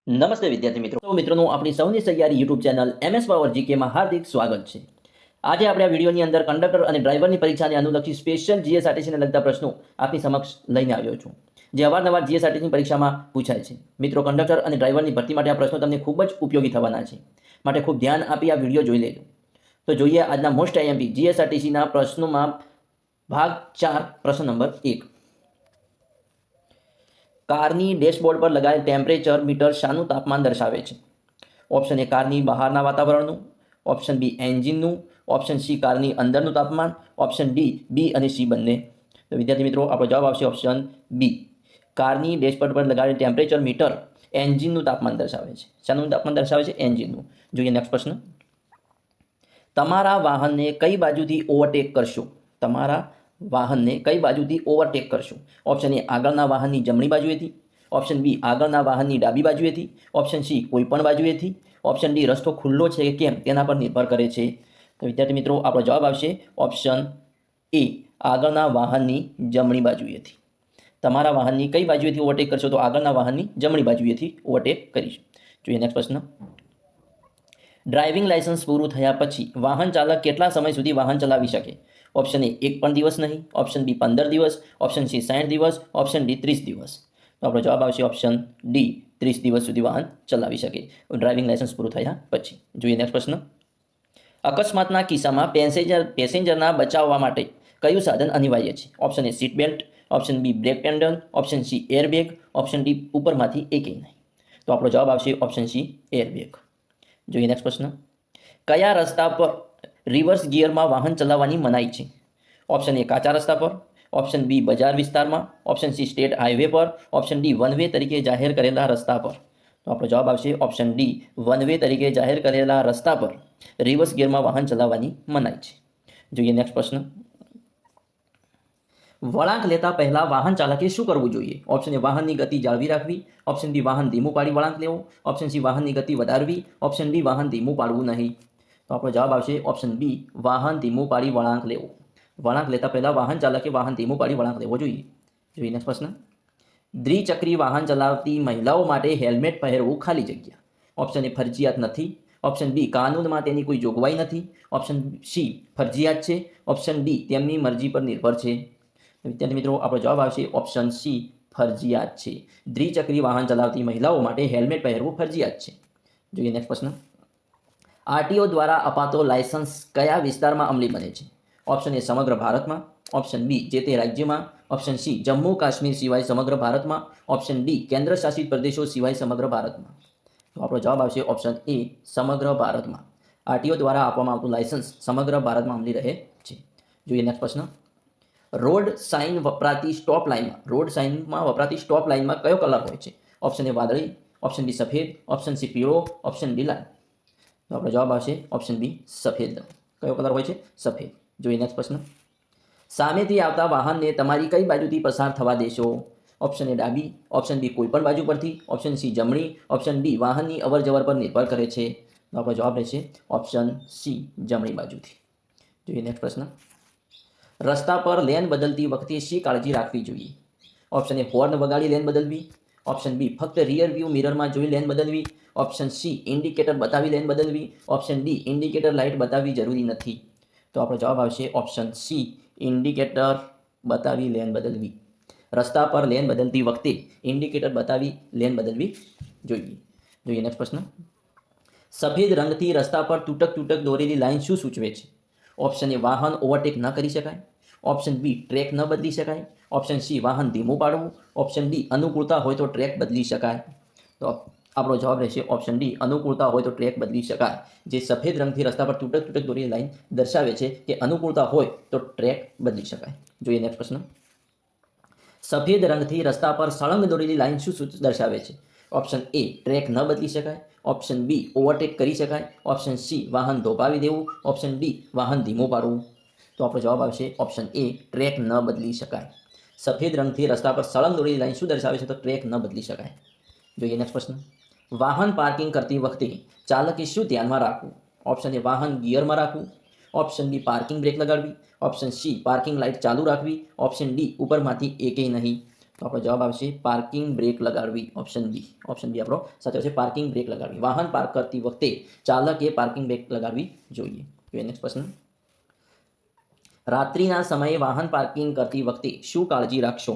નમસ્તે વિદ્યાર્થી મિત્રો. તો મિત્રોનું આપણી સૌની તૈયારી યુટ્યુબ ચેનલ MS પાવર જીકેમાં હાર્દિક સ્વાગત છે. આજે આપણે આ વિડીયોની અંદર કંડક્ટર અને ડ્રાઈવરની પરીક્ષાને અનુલક્ષી સ્પેશિયલ જીએસઆરટીસીને લગતા પ્રશ્નો આપની સમક્ષ લઈને આવ્યો છું, જે અવારનવાર જીએસઆરટીસીની પરીક્ષામાં પૂછાય છે. મિત્રો, કંડક્ટર અને ડ્રાઈવરની ભરતી માટે આ પ્રશ્નો તમને ખૂબ જ ઉપયોગી થવાના છે, માટે ખૂબ ધ્યાન આપી આ વિડીયો જોઈ લેજો. તો જોઈએ આજના મોસ્ટ આઈએમપી જીએસઆરટીસીના પ્રશ્નોમાં ભાગ 4, પ્રશ્ન નંબર 1. કારની ડેશબોર્ડ પર લગાવેલ ટેમ્પરેચર મીટર શાનું તાપમાન દર્શાવે છે? ઓપ્શન એ કારની બહારના વાતાવરણનું, ઓપ્શન બી એન્જિનનું, ઓપ્શન સી કારની અંદરનું તાપમાન, ઓપ્શન ડી બી અને સી બંને. તો વિદ્યાર્થી મિત્રો, આપણો જવાબ આવશે ઓપ્શન બી. કારની ડેશબોર્ડ પર લગાવેલ ટેમ્પરેચર મીટર એન્જિનનું તાપમાન દર્શાવે છે. શાનું તાપમાન દર્શાવે છે? એન્જિનનું. જોઈએ નેક્સ્ટ પ્રશ્ન. તમારા વાહનને કઈ બાજુથી ઓવરટેક કરશો? તમારા વાહનને કઈ બાજુથી ઓવરટેક કરશો? ઓપ્શન એ આગળના વાહનની જમણી બાજુએથી, ઓપ્શન બી આગળના વાહનની ડાબી બાજુએથી, ઓપ્શન સી કોઈ પણ બાજુએથી, ઓપ્શન ડી રસ્તો ખુલ્લો છે કે કેમ તેના પર નિર્ભર કરે છે. તો વિદ્યાર્થી મિત્રો, આપણો જવાબ આવશે ઓપ્શન એ, આગળના વાહનની જમણી બાજુએથી. તમારા વાહનની કઈ બાજુએથી ઓવરટેક કરશો? તો આગળના વાહનની જમણી બાજુએથી ઓવરટેક કરીશ. જોઈએ નેક્સ્ટ પ્રશ્ન. ડ્રાઇવિંગ લાયસન્સ પૂરું થયા પછી વાહન ચાલક કેટલા સમય સુધી વાહન ચલાવી શકે? ઓપ્શન એ 1 પણ દિવસ નહીં, ઓપ્શન બી 15 દિવસ, ઓપ્શન સી 60 દિવસ, ઓપ્શન ડી 30 દિવસ. તો આપણો જવાબ આવશે ઓપ્શન ડી, 30 દિવસ સુધી વાહન ચલાવી શકે ડ્રાઇવિંગ લાયસન્સ પૂરું થયા પછી. જોઈએ નેક્સ્ટ પ્રશ્ન. અકસ્માતના કિસ્સામાં પેસેન્જરના બચાવવા માટે કયું સાધન અનિવાર્ય છે? Option A seat belt, option B brake pedal, option C airbag, option D ઉપરમાંથી એકેય નહીં. તો આપણો જવાબ આવશે ઓપ્શન સી એરબેગ. જોઈએ નેક્સ્ટ પ્રશ્ન. કયા રસ્તા પર રિવર્સ ગિયરમાં વાહન ચલાવવાની મનાઈ છે? ઓપ્શન એ કાચા રસ્તા પર, ઓપ્શન બી બજાર વિસ્તારમાં, ઓપ્શન સી સ્ટેટ હાઈવે પર, ઓપ્શન ડી વન વે તરીકે જાહેર કરેલા રસ્તા પર. તો આપણો જવાબ આવશે ઓપ્શન ડી, વન વે તરીકે જાહેર કરેલા રસ્તા પર રિવર્સ ગિયરમાં વાહન ચલાવવાની મનાઈ છે. જોઈએ નેક્સ્ટ પ્રશ્ન. વળાંક લેતા પહેલા વાહન ચાલકે શું કરવું જોઈએ? ઓપ્શન એ વાહનની ગતિ જાળવી રાખવી, ઓપ્શન બી વાહન ધીમું પાડી વળાંક લેવો, ઓપ્શન સી વાહનની ગતિ વધારવી, ઓપ્શન ડી વાહન ધીમું પાડવું નહીં. તો આપણો જવાબ આવશે ઓપ્શન બી, વાહન ધીમું પાડી વળાંક લેવો. વળાંક લેતા પહેલા વાહન ચાલકે વાહન ધીમું પાડી વળાંક લેવો જોઈએ. જોઈએ નેક્સ્ટ પ્રશ્ન. દ્વિચક્રી વાહન ચલાવતી મહિલાઓ માટે હેલ્મેટ પહેરવું ખાલી જગ્યા. ઓપ્શન એ ફરજિયાત નથી, ઓપ્શન બી કાનૂનમાં તેની કોઈ જોગવાઈ નથી, ઓપ્શન સી ફરજિયાત છે, ઓપ્શન ડી તેમની મરજી પર નિર્ભર છે. વિદ્યાર્થી મિત્રો, આપણો જવાબ આવશે ઓપ્શન સી, ફરજિયાત છે. દ્વિચક્રી વાહન ચલાવતી મહિલાઓ માટે હેલ્મેટ પહેરવું ફરજિયાત છે. જોઈએ નેક્સ્ટ પ્રશ્ન. આરટીઓ દ્વારા અપાતો લાયસન્સ કયા વિસ્તારમાં અમલી બને છે? ઓપ્શન એ સમગ્ર ભારતમાં, ઓપ્શન બી જે તે રાજ્યમાં, ઓપ્શન સી જમ્મુ કાશ્મીર સિવાય સમગ્ર ભારતમાં, ઓપ્શન ડી કેન્દ્ર શાસિત પ્રદેશો સિવાય સમગ્ર ભારતમાં. તો આપણો જવાબ આવશે ઓપ્શન એ, સમગ્ર ભારતમાં. આરટીઓ દ્વારા આપવામાં આવતું લાયસન્સ સમગ્ર ભારતમાં અમલી રહે છે. જોઈએ નેક્સ્ટ પ્રશ્ન. રોડ સાઇન વપરાતી સ્ટોપ લાઇનમાં કયો કલર હોય છે? ઓપ્શન એ વાદળી, ઓપ્શન બી સફેદ, ઓપ્શન સી પીળો, ઓપ્શન ડી લાલ. તો આપણો જવાબ આવશે ઓપ્શન બી, સફેદ. કયો કલર હોય છે? સફેદ. જોઈએ નેક્સ્ટ પ્રશ્ન. સામેથી આવતા વાહનને તમારી કઈ બાજુથી પસાર થવા દેશો? ઓપ્શન એ ડાબી, ઓપ્શન બી કોઈ પણ બાજુ પરથી, ઓપ્શન સી જમણી, ઓપ્શન ડી વાહનની અવરજવર પર નિર્ભર કરે છે. તો આપણો જવાબ રહેશે ઓપ્શન સી, જમણી બાજુથી. જોઈએ નેક્સ્ટ પ્રશ્ન. રસ્તા પર લેન બદલતી વખતે શી કાળજી રાખવી જોઈએ? ઓપ્શન એ હોર્ન વગાડી લેન બદલવી, ઓપ્શન બી ફક્ત રિયર વ્યૂ મિરરમાં જોઈ લેન બદલવી, ઓપ્શન સી ઇન્ડિકેટર બતાવી લેન બદલવી, ઓપ્શન ડી ઇન્ડિકેટર લાઇટ બતાવવી જરૂરી નથી. તો આપણો જવાબ આવશે ઓપ્શન સી, ઇન્ડિકેટર બતાવી લેન બદલવી. રસ્તા પર લેન બદલતી વખતે ઇન્ડિકેટર બતાવી લેન બદલવી જોઈએ. જોઈએ નેક્સ્ટ પ્રશ્ન. સફેદ રંગથી રસ્તા પર તૂટક દોરેલી લાઈન શું સૂચવે છે? ઓપ્શન એ વાહન ઓવરટેક ન કરી શકાય, ઓપ્શન બી ટ્રેક ન બદલી શકાય, ઓપ્શન સી વાહન ધીમું પાડવું, ઓપ્શન ડી અનુકૂળતા હોય તો ટ્રેક બદલી શકાય. તો આપણો જવાબ રહેશે ઓપ્શન ડી, અનુકૂળતા હોય તો ટ્રેક બદલી શકાય. જે સફેદ રંગથી રસ્તા પર તૂટક દોરેલી લાઈન દર્શાવે છે કે અનુકૂળતા હોય તો ટ્રેક બદલી શકાય. જોઈએ નેક્સ્ટ પ્રશ્ન. સફેદ રંગથી રસ્તા પર સળંગ દોરેલી લાઈન શું દર્શાવે છે? ઓપ્શન એ ટ્રેક ન બદલી શકાય, ઓપ્શન બી ઓવરટેક કરી શકાય, ઓપ્શન સી વાહન ધોપાવી દેવું, ઓપ્શન ડી વાહન ધીમું પાડવું. તો આપણો જવાબ આવશે ઓપ્શન એ, ટ્રેક ન બદલી શકાય. સફેદ રંગથી રસ્તા પર સળંગ દોરેલી લાઈન શું દર્શાવે છે? તો ટ્રેક ન બદલી શકાય. જોઈએ નેક્સ્ટ પ્રશ્ન. વાહન પાર્કિંગ કરતી વખતે ચાલકે શું ધ્યાનમાં રાખવું? ઓપ્શન એ વાહન ગિયરમાં રાખવું, ઓપ્શન બી પાર્કિંગ બ્રેક લગાડવી, ઓપ્શન સી પાર્કિંગ લાઇટ ચાલુ રાખવી, ઓપ્શન ડી ઉપરમાંથી એકેય નહીં. તો આપણો જવાબ આવશે પાર્કિંગ બ્રેક લગાડવી, ઓપ્શન બી આપણો સાચો છે, પાર્કિંગ બ્રેક લગાડવી. વાહન પાર્ક કરતી વખતે ચાલકે પાર્કિંગ બ્રેક લગાડવી જોઈએ. નેક્સ્ટ પ્રશ્ન, રાત્રિના સમયે વાહન પાર્કિંગ કરતી વખતે શું કાળજી રાખશો?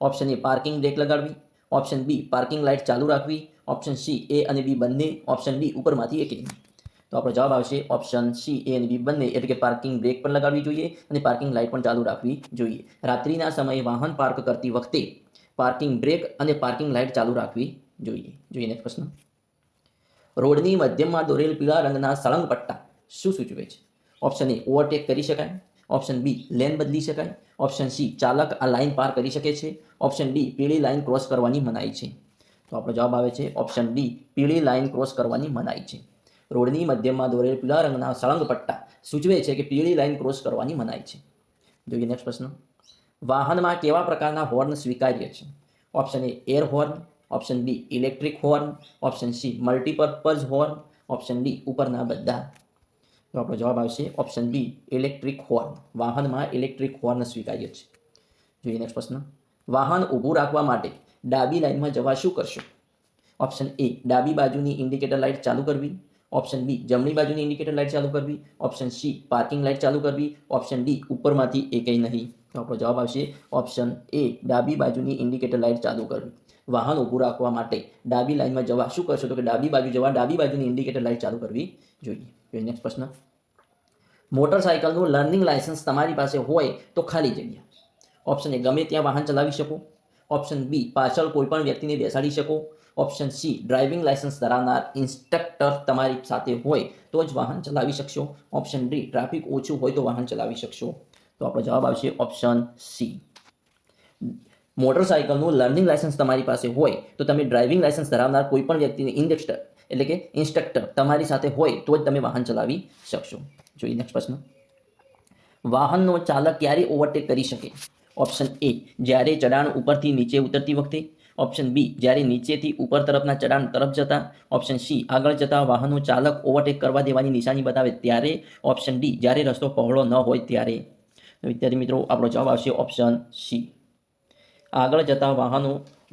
ઓપ્શન એ પાર્કિંગ બ્રેક લગાડવી, ઓપ્શન બી પાર્કિંગ લાઇટ ચાલુ રાખવી, ઓપ્શન સી એ અને બી બંને, ઓપ્શન ડી ઉપરમાંથી એક. તો આપણો જવાબ આવશે ઓપ્શન સી એ અને બી બંને, એટલે કે પાર્કિંગ બ્રેક પણ લગાડવી જોઈએ અને પાર્કિંગ લાઇટ પણ ચાલુ રાખવી જોઈએ. રાત્રિના સમયે વાહન પાર્ક કરતી વખતે પાર્કિંગ બ્રેક અને પાર્કિંગ લાઇટ ચાલુ રાખવી જોઈએ. નેક્સ્ટ પ્રશ્ન, રોડની મધ્યમાં દોરેલ પીળા રંગના સળંગ પટ્ટા શું સૂચવે છે? ઓપ્શન એ ઓવરટેક કરી શકાય, ઓપ્શન બી લેન બદલી શકાય, ઓપ્શન સી ચાલક આ લાઇન પાર કરી શકે છે, ઓપ્શન ડી પીળી લાઇન ક્રોસ કરવાની મનાઈ છે. તો આપણો જવાબ આવે છે ઓપ્શન ડી પીળી લાઇન ક્રોસ કરવાની મનાઈ છે. રોડની મધ્યમાં દોરેલ પીળા રંગના સળંગ પટ્ટા સૂચવે છે કે પીળી લાઇન ક્રોસ કરવાની મનાઈ છે. જોઈએ નેક્સ્ટ પ્રશ્ન, વાહનમાં કેવા પ્રકારના હોર્ન સ્વીકાર્ય છે? Option A air horn, option B electric horn, option C multipurpose horn, option D ઉપરના બધા. તો આપણો જવાબ આવશે ઓપ્શન બી ઇલેક્ટ્રિક હોર્ન. વાહનમાં ઇલેક્ટ્રિક હોર્ન સ્વીકાર્ય છે. જોઈએ નેક્સ્ટ પ્રશ્ન, વાહન ઊભું રાખવા માટે ડાબી લાઇનમાં જવા શું કરશો? ઓપ્શન એ ડાબી બાજુની ઇન્ડિકેટર લાઇટ ચાલુ કરવી, ઓપ્શન બી જમણી બાજુની ઇન્ડિકેટર લાઇટ ચાલુ કરવી, ઓપ્શન સી પાર્કિંગ લાઇટ ચાલુ કરવી, ઓપ્શન ડી ઉપરમાંથી એકેય નહીં. તો આપણો જવાબ આવશે ઓપ્શન એ ડાબી બાજુની ઇન્ડિકેટર લાઇટ ચાલુ કરવી. વાહન ઊભું રાખવા માટે ડાબી લાઇનમાં જવા શું કરશો? તો કે ડાબી બાજુ જવા ડાબી બાજુની ઇન્ડિકેટર લાઇટ ચાલુ કરવી જોઈએ. નેક્સ્ટ પ્રશ્ન, મોટરસાયકલનું લર્નિંગ લાયસન્સ તમારી પાસે હોય તો ખાલી જગ્યા. ઓપ્શન એ ગમે ત્યાં વાહન ચલાવી શકો, ઓપ્શન બી પાછળ કોઈ પણ વ્યક્તિને બેસાડી શકો, ઓપ્શન સી ડ્રાઇવિંગ લાયસન્સ ધરાવનાર ઇન્સ્ટ્રક્ટર તમારી સાથે હોય તો જ વાહન ચલાવી શકશો, ઓપ્શન ડી ટ્રાફિક ઓછું હોય તો વાહન ચલાવી શકશો. તો આપણો જવાબ આવશે ઓપ્શન સી. મોટરસાયકલનું લર્નિંગ લાયસન્સ તમારી પાસે હોય તો તમે ડ્રાઇવિંગ લાયસન્સ ધરાવનાર કોઈ પણ વ્યક્તિને ઇન્સ્ટ્રક્ટર તમારી સાથે હોય તો જ તમે વાહન ચલાવી શકશો. જોઈએ નેક્સ્ટ પ્રશ્ન, વાહનનો ચાલક ક્યારે ઓવરટેક કરી શકે? ઓપ્શન એ જ્યારે ચઢાણ ઉપરથી નીચે ઉતરતી વખતે, ઓપ્શન બી જ્યારે નીચેથી ઉપર તરફના ચઢાણ તરફ જતા, ઓપ્શન સી આગળ જતા વાહનનો ચાલક ઓવરટેક કરવા દેવાની નિશાની બતાવે ત્યારે, ઓપ્શન ડી જ્યારે રસ્તો પહોળો ન હોય ત્યારે. વિદ્યાર્થી મિત્રો, આપણો જવાબ આવશે ઓપ્શન સી. આગળ જતા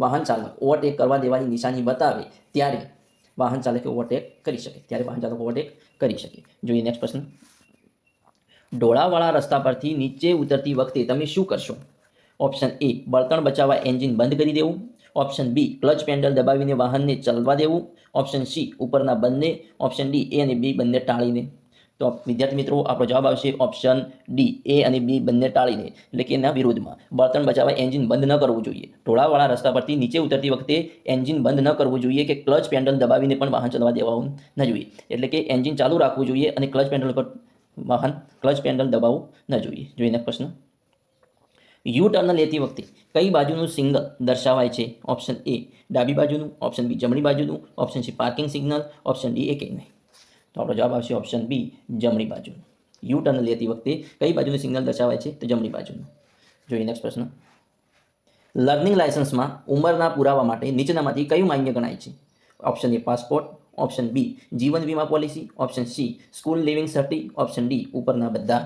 વાહન ચાલક ઓવરટેક કરવા દેવાની નિશાની બતાવે ત્યારે વાહન ચાલકે ઓવરટેક કરી શકે. જોઈએ નેક્સ્ટ પ્રશ્ન, ઢોળાવાળા રસ્તા પરથી નીચે ઉતરતી વખતે તમે શું કરશો? ઓપ્શન એ બળતણ બચાવવા એન્જિન બંધ કરી દેવું, ઓપ્શન બી ક્લચ પેડલ દબાવીને વાહનને ચાલવા દેવું, ઓપ્શન સી ઉપરના બંને, ઓપ્શન ડી એ અને બી બંને ટાળીને. તો વિદ્યાર્થી મિત્રો, આપણો જવાબ આવશે ઓપ્શન ડી એ અને બી બંને ટાળીને, એટલે કે એના વિરોધમાં. બળતણ બચાવવા એન્જિન બંધ ન કરવું જોઈએ. ઢોળાવાળા રસ્તા પરથી નીચે ઉતરતી વખતે એન્જિન બંધ ન કરવું જોઈએ કે ક્લચ પેડલ દબાવીને પણ વાહન ચલાવવા દેવાનું ન જોઈએ. એટલે કે એન્જિન ચાલુ રાખવું જોઈએ અને ક્લચ પેડલ દબાવવું ન જોઈએ. જોઈએ પ્રશ્ન, યુ ટર્ન લેતી વખતે કઈ બાજુનું સિગ્નલ દર્શાવાય છે? ઓપ્શન એ ડાબી બાજુનું, ઓપ્શન બી જમણી બાજુનું, option C parking signal, option D એકેય નહીં. તો આપણો જવાબ આવશે ઓપ્શન બી જમણી બાજુનું. યુ ટર્ન લેતી વખતે કઈ બાજુનું સિગ્નલ દર્શાવાય છે? તો જમણી બાજુનું. જોઈએ નેક્સ્ટ પ્રશ્ન, લર્નિંગ લાયસન્સમાં ઉંમરના પુરાવા માટે નીચેનામાંથી કયું માન્ય ગણાય છે? Option A passport, option B જીવન વીમા policy, option C school leaving cert, option D ઉપરના બધા.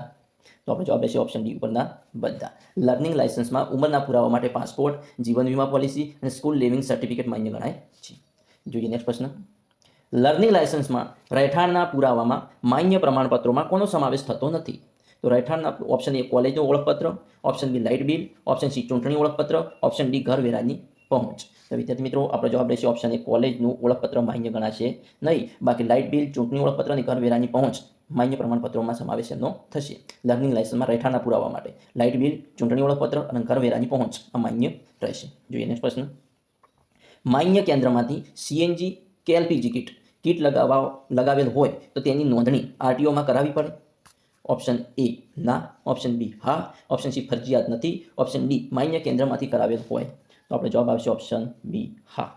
તો આપણો જવાબ રહેશે ઓપ્શન ડી ઉપરના બધા. લર્નિંગ લાયસન્સમાં ઉંમરના પુરાવા માટે પાસપોર્ટ, જીવન વીમા પોલિસી અને સ્કૂલ લિવિંગ સર્ટિફિકેટ માન્ય ગણાય છે. જોઈએ નેક્સ્ટ પ્રશ્ન, લર્નિંગ લાયસન્સમાં રહેઠાણના પુરાવામાં માન્ય પ્રમાણપત્રોમાં કોનો સમાવેશ થતો નથી? તો રહેઠાણના ઓપ્શન એ કોલેજનું ઓળખપત્ર, option B light bill, option C ચૂંટણી ઓળખપત્ર, ઓપ્શન ડી ઘરવેરાની પહોંચ. તો વિદ્યાર્થી મિત્રો, આપણો જવાબ રહેશે ઓપ્શન એ કોલેજનું ઓળખપત્ર માન્ય ગણાશે નહીં. બાકી લાઇટ બિલ, ચૂંટણી ઓળખપત્ર અને ઘરવેરાની પહોંચ માન્ય પ્રમાણપત્રોમાં સમાવેશ એમનો થશે. લર્નિંગ લાયસન્સમાં રહેઠાણના પુરાવા માટે લાઇટ બિલ, ચૂંટણી ઓળખપત્ર અને ઘરવેરાની પહોંચ આ માન્ય રહેશે. જોઈએ નેક્સ્ટ પ્રશ્ન, માન્ય કેન્દ્રમાંથી સીએનજી કે એલપીજી કીટ લગાવેલ હોય તો તેની નોંધણી આરટીઓમાં કરાવવી પડે? ઓપ્શન એ ના, ઓપ્શન બી હા, ઓપ્શન સી ફરજિયાત નથી, ઓપ્શન ડી માન્ય કેન્દ્રમાંથી કરાવેલ હોય. તો આપણે જવાબ આવશે ઓપ્શન બી હા.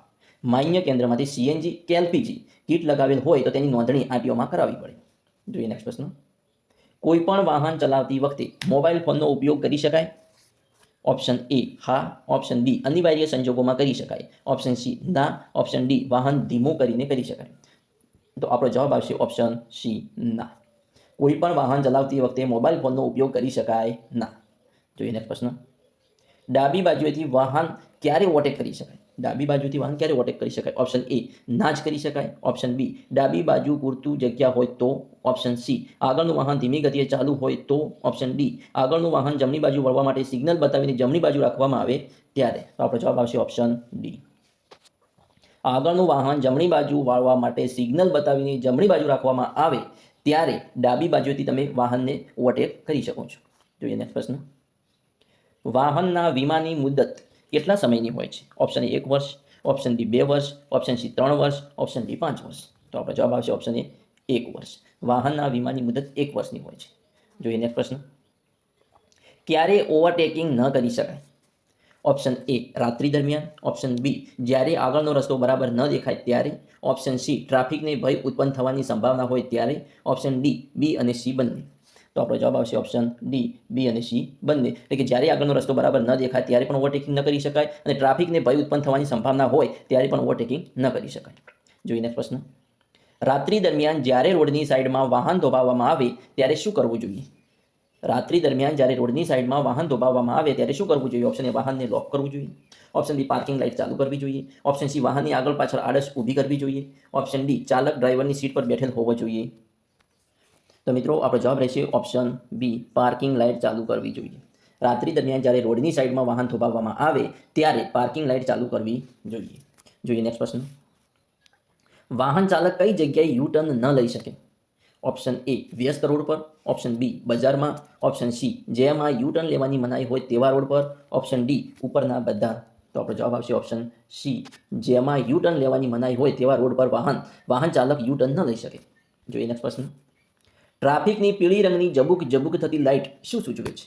માન્ય કેન્દ્રમાંથી સીએનજી કે એલપીજી કીટ લગાવેલ હોય તો તેની નોંધણી આરટીઓમાં કરાવવી પડે. જોઈએ નેક્સ્ટ પ્રશ્ન, કોઈ પણ વાહન ચલાવતી વખતે મોબાઈલ ફોનનો ઉપયોગ કરી શકાય? ઓપ્શન એ હા, ઓપ્શન બી અનિવાર્ય સંજોગોમાં કરી શકાય, ઓપ્શન સી ના, ઓપ્શન ડી વાહન ધીમું કરીને કરી શકાય. તો આપણો જવાબ આવશે ઓપ્શન સી ના. કોઈ પણ વાહન ચલાવતી વખતે મોબાઈલ ફોનનો ઉપયોગ કરી શકાય ના. જોઈએ નેક્સ્ટ પ્રશ્ન, ડાબી બાજુએથી વાહન ક્યારે ઓવરટેક કરી શકાય? ડાબી બાજુથી વાહન ક્યારે ઓવરટેક કરી શકાય? ઓપ્શન એ, ના જ કરી શકાય. ઓપ્શન બી, ડાબી બાજુ પૂરતું જગ્યા હોય તો. ઓપ્શન સી, આગળનું વાહન ધીમી ગતિએ ચાલુ હોય તો. ઓપ્શન ડી, આગળનું વાહન જમણી બાજુ વળવા માટે સિગ્નલ બતાવીને જમણી બાજુ રાખવામાં આવે ત્યારે. તો આપણો જવાબ આવશે ઓપ્શન ડી. આગળનું વાહન જમણી બાજુ વાળવા માટે સિગ્નલ બતાવીને જમણી બાજુ રાખવામાં આવે ત્યારે ડાબી બાજુથી તમે વાહનને ઓવરટેક કરી શકો છો. જોઈએ નેક્સ્ટ પ્રશ્ન. વાહનના વીમાની મુદત કેટલા સમયની હોય છે? ઓપ્શન એ 1 વર્ષ, ઓપ્શન બી 2 વર્ષ, ઓપ્શન સી 3 વર્ષ, ઓપ્શન ડી 5 વર્ષ. તો આપણો જવાબ આવશે ઓપ્શન એ 1 વર્ષ. વાહનના વીમાની મુદત 1 વર્ષની હોય છે. જોઈએ નેક્સ્ટ પ્રશ્ન. ક્યારે ઓવરટેકિંગ ન કરી શકાય? ઓપ્શન એ, રાત્રિ દરમિયાન. ઓપ્શન બી, જ્યારે આગળનો રસ્તો બરાબર ન દેખાય ત્યારે. ઓપ્શન સી, ટ્રાફિકને ભય ઉત્પન્ન થવાની સંભાવના હોય ત્યારે. ઓપ્શન ડી, બી અને સી બંને. તો આપણો જવાબ આવશે ઓપ્શન ડી, બી અને સી બંને. એટલે કે જ્યારે આગળનો રસ્તો બરાબર ન દેખાય ત્યારે પણ ઓવરટેકિંગ ન કરી શકાય અને ટ્રાફિકને ભય ઉત્પન્ન થવાની સંભાવના હોય ત્યારે પણ ઓવરટેકિંગ ન કરી શકાય. જોઈએ નેક્સ્ટ પ્રશ્ન. રાત્રિ દરમિયાન જ્યારે રોડની સાઈડમાં વાહન થોભાવવામાં આવે ત્યારે શું કરવું જોઈએ? રાત્રિ દરમિયાન જ્યારે રોડની સાઈડમાં વાહન થોભાવવામાં આવે ત્યારે શું કરવું જોઈએ? ઓપ્શન એ, વાહનને લોક કરવું જોઈએ. ઓપ્શન બી, પાર્કિંગ લાઇટ ચાલુ કરવી જોઈએ. ઓપ્શન સી, વાહનની આગળ પાછળ આડશ ઊભી કરવી જોઈએ. ઓપ્શન ડી, ચાલક ડ્રાઈવરની સીટ પર બેઠેલ હોવો જોઈએ. તો મિત્રો આપણો જવાબ રહેશે ઓપ્શન બી, પાર્કિંગ લાઇટ ચાલુ કરવી જોઈએ. રાત્રિ દરમિયાન જ્યારે રોડની સાઈડમાં વાહન થોભાવવામાં આવે ત્યારે પાર્કિંગ લાઇટ ચાલુ કરવી જોઈએ. જોઈએ નેક્સ્ટ પ્રશ્ન. વાહન ચાલક કઈ જગ્યાએ યુ ટર્ન ન લઈ શકે? ઓપ્શન એ, વ્યસ્ત રોડ પર. ઓપ્શન બી, બજારમાં. ઓપ્શન સી, જેમાં યુ ટર્ન લેવાની મનાઈ હોય તેવા રોડ પર. ઓપ્શન ડી, ઉપરના બધા. તો આપણો જવાબ આવશે ઓપ્શન સી, જેમાં યુ ટર્ન લેવાની મનાઈ હોય તેવા રોડ પર વાહન ચાલક યુ ટર્ન ન લઈ શકે. જોઈએ નેક્સ્ટ પ્રશ્ન. ટ્રાફિકની પીળી રંગની જબુક જબુક થતી લાઇટ શું સૂચવે છે?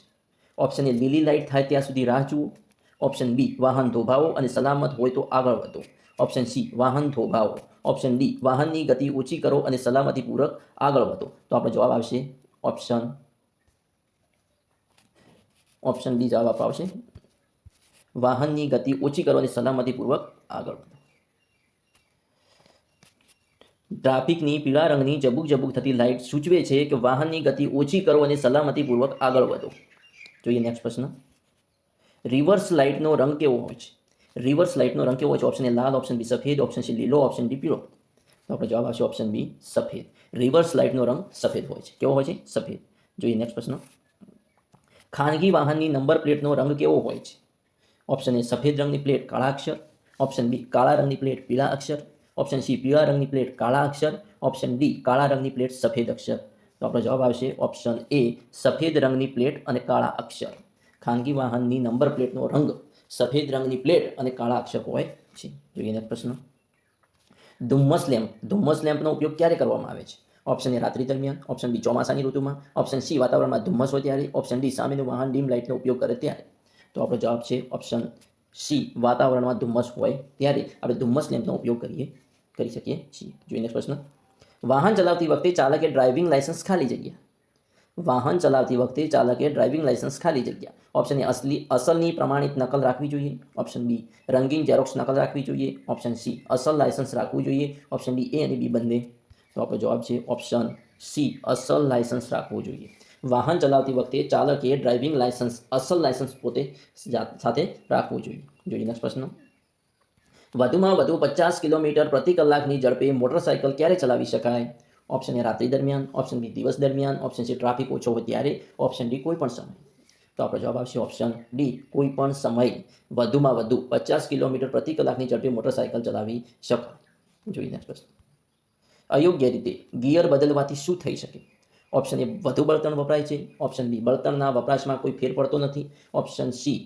ઓપ્શન એ, લીલી લાઇટ થાય ત્યાં સુધી રાહ જુઓ. ઓપ્શન બી, વાહન થોભાવો અને સલામત હોય તો આગળ વધો. ઓપ્શન સી, વાહન થોભાવો. ઓપ્શન ડી, વાહનની ગતિ ઓછી કરો અને સલામતીપૂર્વક આગળ વધો. તો આપણો જવાબ આવશે ઓપ્શન ડી જવાબ આપણો આવશે. વાહનની ગતિ ઓછી કરો અને સલામતીપૂર્વક આગળ વધો. ટ્રાફિકની પીળા રંગની જબુક જબુક થતી લાઇટ સૂચવે છે કે વાહનની ગતિ ઓછી કરો અને સલામતીપૂર્વક આગળ વધો. જોઈએ નેક્સ્ટ પ્રશ્ન. રિવર્સ લાઇટનો રંગ કેવો હોય છે? રિવર્સ લાઇટનો રંગ કેવો હોય છે? ઓપ્શન એ, લાલ. ઓપ્શન બી, સફેદ. ઓપ્શન સી, લીલો. ઓપ્શન ડી, પીળો. તો આપણો જવાબ આવશે ઓપ્શન બી, સફેદ. રિવર્સ લાઇટનો રંગ સફેદ હોય છે. કેવો હોય છે? સફેદ. જોઈએ નેક્સ્ટ પ્રશ્ન. ખાનગી વાહનની નંબર પ્લેટનો રંગ કેવો હોય છે? ઓપ્શન એ, સફેદ રંગની પ્લેટ કાળા અક્ષર. ઓપ્શન બી, કાળા રંગની પ્લેટ પીળા અક્ષર. ઓપ્શન સી, પીળા રંગની પ્લેટ કાળા અક્ષર. ઓપ્શન ડી, કાળા રંગની પ્લેટ સફેદ અક્ષર. તો આપણો જવાબ આવશે ઓપ્શન એ, સફેદ રંગની પ્લેટ અને કાળા અક્ષર. ખાનગી વાહનની નંબર પ્લેટનો રંગ સફેદ રંગની પ્લેટ અને કાળા અક્ષર હોય છે. જોઈએ નેક્સ્ટ પ્રશ્ન. ધુમ્મસ લેમ્પનો ઉપયોગ ક્યારે કરવામાં આવે છે? ઓપ્શન એ, રાત્રિ દરમિયાન. ઓપ્શન બી, ચોમાસાની ઋતુમાં. ઓપ્શન સી, વાતાવરણમાં ધુમ્મસ હોય ત્યારે. ઓપ્શન ડી, સામેનું વાહન ડીમ લાઇટનો ઉપયોગ કરે ત્યારે. તો આપણો જવાબ છે ઓપ્શન સી, વાતાવરણમાં ધુમ્મસ હોય ત્યારે આપણે ધુમ્મસ લેમ્પનો ઉપયોગ કરી શકીએ છીએ. જોઈએ નેક્સ્ટ પ્રશ્ન. વાહન ચલાવતી વખતે ચાલકે ડ્રાઇવિંગ લાયસન્સ ખાલી જગ્યા. વાહન ચલાવતી વખતે ચાલકે ડ્રાઇવિંગ લાયસન્સ ખાલી જગ્યા. ઓપ્શન એ, અસલની પ્રમાણિત નકલ રાખવી જોઈએ. ઓપ્શન બી, રંગીન ઝેરોક્સ નકલ રાખવી જોઈએ. ઓપ્શન સી, અસલ લાયસન્સ રાખવું જોઈએ. ઓપ્શન ડી, એ અને બી બંને. તો આપણો જવાબ છે ઓપ્શન સી, અસલ લાયસન્સ રાખવું જોઈએ. વાહન ચલાવતી વખતે ચાલકે ડ્રાઇવિંગ લાયસન્સ, અસલ લાયસન્સ પોતે સાથે રાખવું જોઈએ. જોઈએ નેક્સ્ટ પ્રશ્ન. વધુમાં વધુ 50 કિલોમીટર પ્રતિ કલાકની ઝડપે મોટરસાયકલ ક્યારે ચલાવી શકાય? ઓપ્શન એ, રાત્રિ દરમિયાન. ઓપ્શન બી, દિવસ દરમિયાન. ઓપ્શન સી, ટ્રાફિક ઓછો હોય ત્યારે. ઓપ્શન ડી, કોઈ પણ સમય. તો આપણો જવાબ આવશે ઓપ્શન ડી, કોઈ પણ સમય વધુમાં વધુ 50 કિલોમીટર પ્રતિ કલાકની ઝડપે મોટરસાયકલ ચલાવી શકાય. જોઈએ નેક્સ્ટ પ્રશ્ન. અયોગ્ય રીતે ગિયર બદલવાથી શું થઈ શકે? ઓપ્શન એ, વધુ બળતણ વપરાય છે. ઓપ્શન બી, બળતણના વપરાશમાં કોઈ ફેર પડતો નથી. ઓપ્શન સી,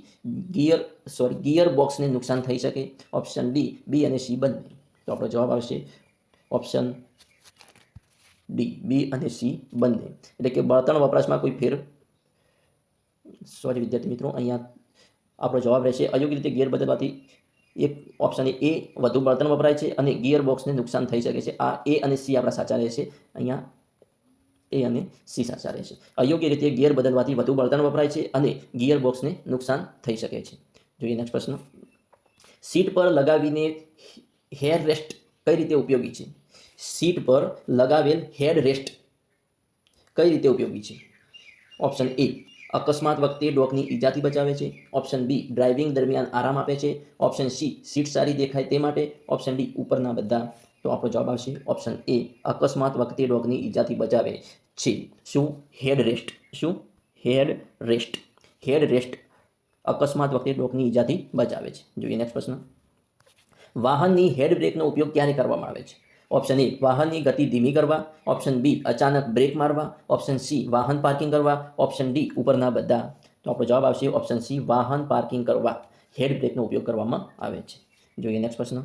ગિયર બોક્સને નુકસાન થઈ શકે. ઓપ્શન ડી, બી અને સી બંને. તો આપણો જવાબ આવશે ઓપ્શન ડી, બી અને સી બંને. એટલે કે બળતણ વપરાશમાં કોઈ વિદ્યાર્થી મિત્રો, અહીંયા આપણો જવાબ રહેશે અયોગ્ય રીતે ગિયર બદલવાથી એક ઓપ્શન એ, વધુ બળતણ વપરાય છે અને ગિયર બોક્સને નુકસાન થઈ શકે છે. આ એ અને સી આપણા સાચા રહેશે. અહીંયા એ અને સી સાચા રહેશે. અયોગ્ય રીતે ગિયર બદલવાથી વધુ બળતણ વપરાય છે અને ગિયર બોક્સને નુકસાન થઈ શકે છે. જોઈએ નેક્સ્ટ પ્રશ્ન. સીટ પર લગાવીને હેર રેસ્ટ કઈ રીતે ઉપયોગી છે? સીટ પર લગાવેલ હેડ રેસ્ટ કઈ રીતે ઉપયોગી છે? ઓપ્શન એ, અકસ્માત વખતે ડોકની ઈજાથી બચાવે છે. ઓપ્શન બી ડ્રાઇવિંગ દરમિયાન આરામ આપે છે. ઓપ્શન સી સીટ સારી દેખાય તે માટે. ઓપ્શન ડી ઉપરના બધા. તો આપણો જવાબ આવશે ઓપ્શન એ, અકસ્માત વખતે ડોકની ઈજાથી બચાવે છે. શું? હેડ રેસ્ટ. શું? હેડ રેસ્ટ. હેડ રેસ્ટ અકસ્માત વખતે ડોકની ઈજાથી બચાવે છે. જોઈએ નેક્સ્ટ પ્રશ્ન. વાહનની હેડ બ્રેકનો ઉપયોગ ક્યારે કરવામાં આવે છે? ઓપ્શન એ વાહનની ગતિ ધીમી કરવા. ઓપ્શન બી અચાનક બ્રેક મારવા. ઓપ્શન સી વાહન પાર્કિંગ કરવા. ઓપ્શન ડી ઉપરના બધા. તો આપણો જવાબ આવશે ઓપ્શન સી, વાહન પાર્કિંગ કરવા હેડ બ્રેકનો ઉપયોગ કરવામાં આવે છે. જોઈએ નેક્સ્ટ પ્રશ્ન.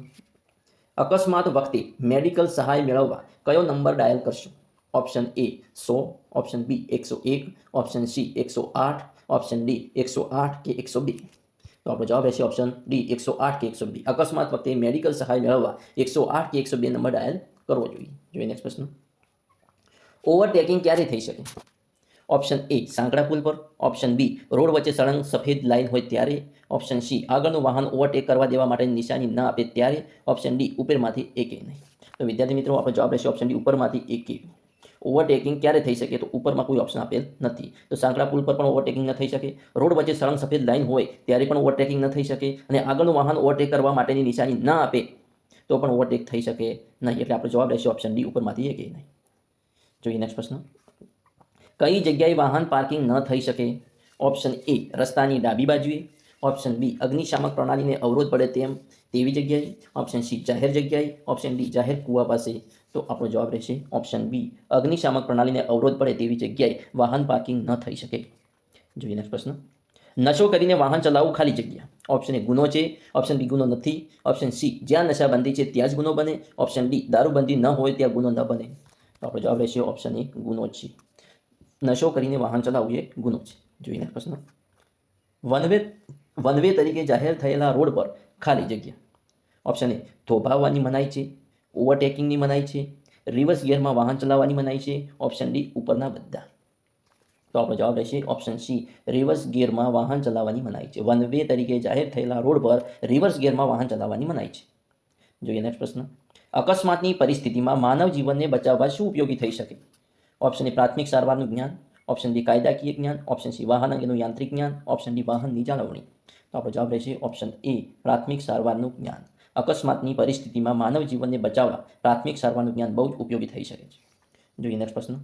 અકસ્માત વખતે મેડિકલ સહાય મેળવવા કયો નંબર ડાયલ કરશો? Option A 100, option B 101, option C 108, option D 108 કે 102. તો આપણો જવાબ રહેશે ઓપ્શન ડી 108 કે 102. અકસ્માત વખતે મેડિકલ સહાય મેળવવા 108 કે 102 નંબર ડાયલ કરવો જોઈએ. જોઈએ નેક્સ્ટ પ્રશ્ન. ઓવરટેકિંગ ક્યારે થઈ શકે? ઓપ્શન એ સાંકડા પુલ પર. ઓપ્શન બી રોડ વચ્ચે સળંગ સફેદ લાઇન હોય ત્યારે. ઓપ્શન સી આગળનું વાહન ઓવરટેક કરવા દેવા માટે નિશાની ન આપે ત્યારે. ઓપ્શન ડી ઉપરમાંથી એકે નહીં. તો વિદ્યાર્થી મિત્રો આપણો જવાબ રહેશે ઓપ્શન ડી, ઉપરમાંથી એકે. ઓવરટેકિંગ ક્યારે થઈ શકે? તો ઉપરમાં કોઈ ઓપ્શન આપેલ નથી. તો સાંકડા પુલ પર પણ ઓવરટેકિંગ ન થઈ શકે. રોડ વચ્ચે સળંગ સફેદ લાઇન હોય ત્યારે પણ ઓવરટેકિંગ ન થઈ શકે. અને આગળનું વાહન ઓવરટેક કરવા માટેની નિશાની ન આપે તો પણ ઓવરટેક થઈ શકે નહીં. એટલે આપણો જવાબ રહેશે ઓપ્શન ડી, ઉપરમાંથી એકે નહીં. જોઈએ નેક્સ્ટ પ્રશ્ન. કઈ જગ્યાએ વાહન પાર્કિંગ ન થઈ શકે? ઓપ્શન એ રસ્તાની ડાબી બાજુએ. ઓપ્શન બી અગ્નિશામક પ્રણાલીને અવરોધ પડે તેવી જગ્યાએ. ઓપ્શન સી જાહેર જગ્યાએ. ઓપ્શન ડી જાહેર કૂવા પાસે. તો આપણો જવાબ રહેશે ઓપ્શન બી, અગ્નિશામક પ્રણાલીને અવરોધ પડે તેવી જગ્યાએ વાહન પાર્કિંગ ન થઈ શકે. જોઈએ નેક્સ્ટ પ્રશ્ન. નશો કરીને વાહન ચલાવવું ખાલી જગ્યા. ઓપ્શન એ ગુનો છે. ઓપ્શન બી ગુનો નથી. ઓપ્શન સી જ્યાં નશાબંધી છે ત્યાં જ ગુનો બને. ઓપ્શન ડી દારૂબંધી ન હોય ત્યાં ગુનો ન બને. તો આપણો જવાબ રહેશે ઓપ્શન એ, ગુનો છે. નશો કરીને વાહન ચલાવવું એ ગુનો છે. જોઈએ નેક્સ્ટ પ્રશ્ન. વનવે તરીકે જાહેર થયેલા રોડ પર ખાલી જગ્યા. ઓપ્શન એ થોભાવવાની મનાઈ છે. ઓવરટેકિંગની મનાઈ છે. રિવર્સ ગિયરમાં વાહન ચલાવવાની મનાઈ છે. ઓપ્શન ડી ઉપરના બધા. તો આપણો જવાબ રહેશે ઓપ્શન સી, રિવર્સ ગિયરમાં વાહન ચલાવવાની મનાઈ છે. વનવે તરીકે જાહેર થયેલા રોડ પર રિવર્સ ગિયરમાં વાહન ચલાવવાની મનાઈ છે. જોઈએ નેક્સ્ટ પ્રશ્ન. અકસ્માતની પરિસ્થિતિમાં માનવ જીવનને બચાવવા શું ઉપયોગી થઈ શકે? ઓપ્શન એ પ્રાથમિક સારવારનું જ્ઞાન. ઓપ્શન બી કાયદાકીય જ્ઞાન. ઓપ્શન સી વાહન અંગેનું યાંત્રિક જ્ઞાન. ઓપ્શન ડી વાહનની જાળવણી. તો આપણો જવાબ રહેશે ઓપ્શન એ, પ્રાથમિક સારવારનું જ્ઞાન. અકસ્માતની પરિસ્થિતિમાં માનવ જીવનને બચાવવા પ્રાથમિક સારવારનું જ્ઞાન બહુ જ ઉપયોગી થઈ શકે છે. જોઈએ નેક્સ્ટ પ્રશ્ન.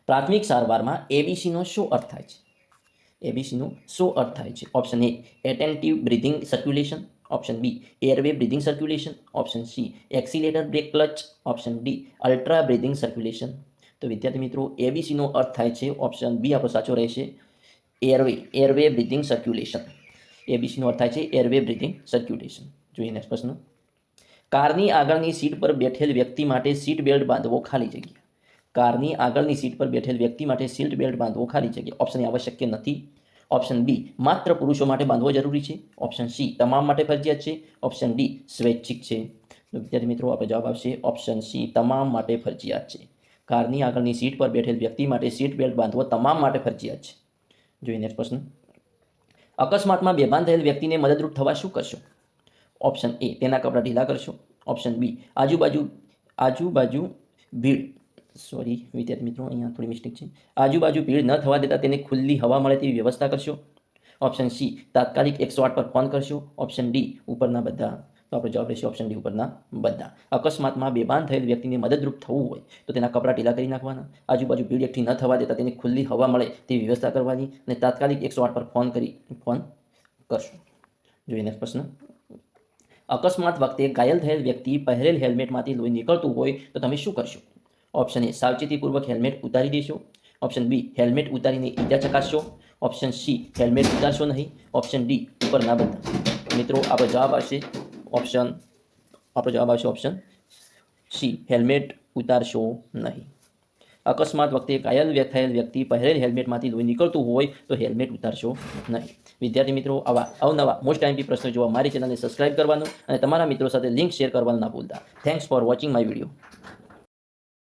પ્રાથમિક સારવારમાં એબીસીનો શું અર્થ થાય છે? એબીસીનો શું અર્થ થાય છે? Option A attentive breathing circulation. Option B airway breathing circulation. Option C accelerator brake clutch. Option D ultra breathing circulation. તો વિદ્યાર્થી મિત્રો એબીસીનો અર્થ થાય છે ઓપ્શન બી આપણો સાચો રહેશે, એરવે બ્રીધિંગ સર્ક્યુલેશન. એબીસીનો અર્થ થાય છે એરવે બ્રીધિંગ સર્ક્યુલેશન. જોઈએ નેક્સ્ટ પ્રશ્ન. કારની આગળની સીટ પર બેઠેલ વ્યક્તિ માટે સીટ બેલ્ટ બાંધવો ખાલી જગ્યા. કારની આગળની સીટ પર બેઠેલ વ્યક્તિ માટે સીટ બેલ્ટ બાંધવો ખાલી જગ્યા. ઓપ્શન એ આવશ્યક નથી. ઓપ્શન બી માત્ર પુરુષો માટે બાંધવો જરૂરી છે. ઓપ્શન સી તમામ માટે ફરજિયાત છે. ઓપ્શન ડી સ્વૈચ્છિક છે. તો વિદ્યાર્થી મિત્રો આપણે જવાબ આવશે ઓપ્શન સી, તમામ માટે ફરજિયાત છે. કારની આગળની સીટ પર બેઠેલ વ્યક્તિ માટે સીટ બેલ્ટ બાંધવો તમામ માટે ફરજિયાત છે. જોઈએ નેક્સ્ટ પ્રશ્ન. અકસ્માતમાં બેભાન થયેલ વ્યક્તિને મદદરૂપ થવા શું કરશો? ઓપ્શન એ તેના કપડાં ઢીલા કરશો. ઓપ્શન બી આજુબાજુ ભીડ વિદ્યાર્થી મિત્રો અહીંયા થોડી મિસ્ટેક છે. આજુબાજુ ભીડ ન થવા દેતા તેને ખુલ્લી હવા મળે તેવી વ્યવસ્થા કરશો. ઓપ્શન સી તાત્કાલિક 108 પર ફોન કરશો. ઓપ્શન ડી ઉપરના બધા. તો આપણો જવાબ રહેશે ઓપ્શન ડી, ઉપરના બધા. અકસ્માતમાં બેભાન થયેલ વ્યક્તિને મદદરૂપ થવું હોય તો તેના કપડાં ઢીલા કરી નાખવાના. આજુબાજુ ભીડ એકઠી ન થવા દેતા તેને ખુલ્લી હવા મળે તેવી વ્યવસ્થા કરવાની. અને તાત્કાલિક 108 પર ફોન કરશો. જોઈએ નેક્સ્ટ પ્રશ્ન. અકસ્માત વખતે ઘાયલ થયેલ વ્યક્તિ પહેરેલ હેલ્મેટમાંથી લોહી નીકળતું હોય તો તમે શું કરશો? ઓપ્શન એ સાવચેતીપૂર્વક હેલ્મેટ ઉતારી દેશો. ઓપ્શન બી હેલ્મેટ ઉતારીને ઈજા ચકાસશો. ઓપ્શન સી હેલ્મેટ ઉતારશો નહીં. ઓપ્શન ડી ઉપરના બધા. મિત્રો આપણો જવાબ આવશે ઓપ્શન સી, હેલ્મેટ ઉતારશો નહીં. અકસ્માત વખતે ઘાયલ થયેલ વ્યક્તિ પહેરેલ હેલ્મેટમાંથી લોહી નીકળતું હોય તો હેલ્મેટ ઉતારશો નહીં. વિદ્યાર્થી મિત્રો આવા અવનવા મોસ્ટ ટાઈમથી પ્રશ્નો જોવા મારી ચેનલને સબસ્ક્રાઇબ કરવાનું અને તમારા મિત્રો સાથે લિંક શેર કરવાનું ના ભૂલતા. Thanks for watching my video.